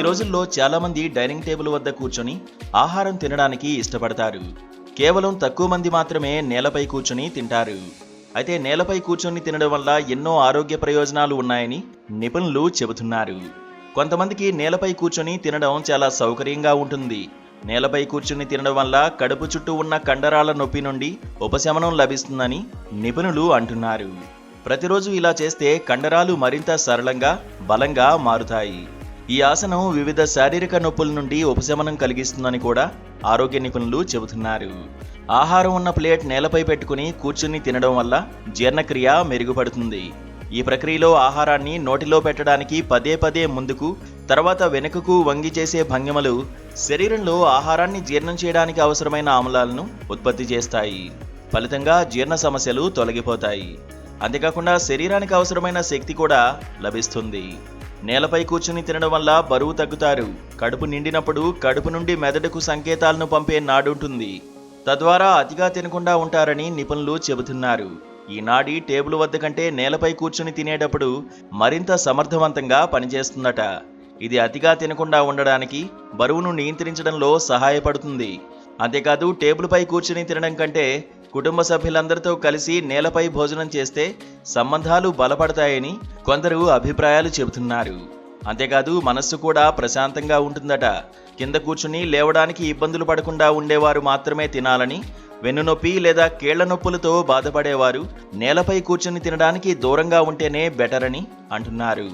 రోజుల్లో చాలామంది dining table వద్ద కూర్చొని ఆహారం తినడానికి ఇష్టపడతారు. కేవలం తక్కువ మంది మాత్రమే నేలపై కూర్చొని తింటారు. అయితే నేలపై కూర్చొని తినడం వల్ల ఎన్నో ఆరోగ్య ప్రయోజనాలు ఉన్నాయని నిపుణులు చెబుతున్నారు. కొంతమందికి నేలపై కూర్చొని తినడం చాలా సౌకర్యంగా ఉంటుంది. నేలపై కూర్చుని తినడం వల్ల కడుపు చుట్టూ ఉన్న కండరాల నొప్పి నుండి ఉపశమనం లభిస్తుందని నిపుణులు అంటున్నారు. ప్రతిరోజు ఇలా చేస్తే కండరాలు మరింత సరళంగా, బలంగా మారుతాయి. ఈ ఆసనం వివిధ శారీరక నొప్పుల నుండి ఉపశమనం కలిగిస్తుందని కూడా ఆరోగ్య నిపుణులు చెబుతున్నారు. ఆహారం ఉన్న ప్లేట్ నేలపై పెట్టుకుని కూర్చుని తినడం వల్ల జీర్ణక్రియ మెరుగుపడుతుంది. ఈ ప్రక్రియలో ఆహారాన్ని నోటిలో పెట్టడానికి పదే పదే ముందుకు, తర్వాత వెనుకకు వంగి చేసే భంగిమలు శరీరంలో ఆహారాన్ని జీర్ణం చేయడానికి అవసరమైన ఆమ్లాలను ఉత్పత్తి చేస్తాయి. ఫలితంగా జీర్ణ సమస్యలు తొలగిపోతాయి. అంతేకాకుండా శరీరానికి అవసరమైన శక్తి కూడా లభిస్తుంది. నేలపై కూర్చుని తినడం వల్ల బరువు తగ్గుతారు. కడుపు నిండినప్పుడు కడుపు నుండి మెదడుకు సంకేతాలను పంపే నాడి ఉంటుంది. తద్వారా అతిగా తినకుండా ఉంటారని నిపుణులు చెబుతున్నారు. ఈ నాడి టేబుల్ వద్ద కంటే నేలపై కూర్చుని తినేటప్పుడు మరింత సమర్థవంతంగా పనిచేస్తుందట. ఇది అతిగా తినకుండా ఉండడానికి, బరువును నియంత్రించడంలో సహాయపడుతుంది. అంతేకాదు టేబుల్పై కూర్చుని తినడం కంటే కుటుంబ సభ్యులందరితో కలిసి నేలపై భోజనం చేస్తే సంబంధాలు బలపడతాయని కొందరు అభిప్రాయాలు చెబుతున్నారు. అంతేకాదు మనస్సు కూడా ప్రశాంతంగా ఉంటుందట. కింద కూర్చుని లేవడానికి ఇబ్బందులు పడకుండా ఉండేవారు మాత్రమే తినాలని, వెన్నునొప్పి లేదా కీళ్ల నొప్పులతో బాధపడేవారు నేలపై కూర్చుని తినడానికి దూరంగా ఉంటేనే బెటర్ అని అంటున్నారు.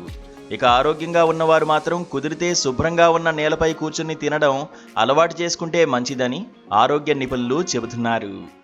ఇక ఆరోగ్యంగా ఉన్నవారు మాత్రం కుదిరితే శుభ్రంగా ఉన్న నేలపై కూర్చుని తినడం అలవాటు చేసుకుంటే మంచిదని ఆరోగ్య నిపుణులు చెబుతున్నారు.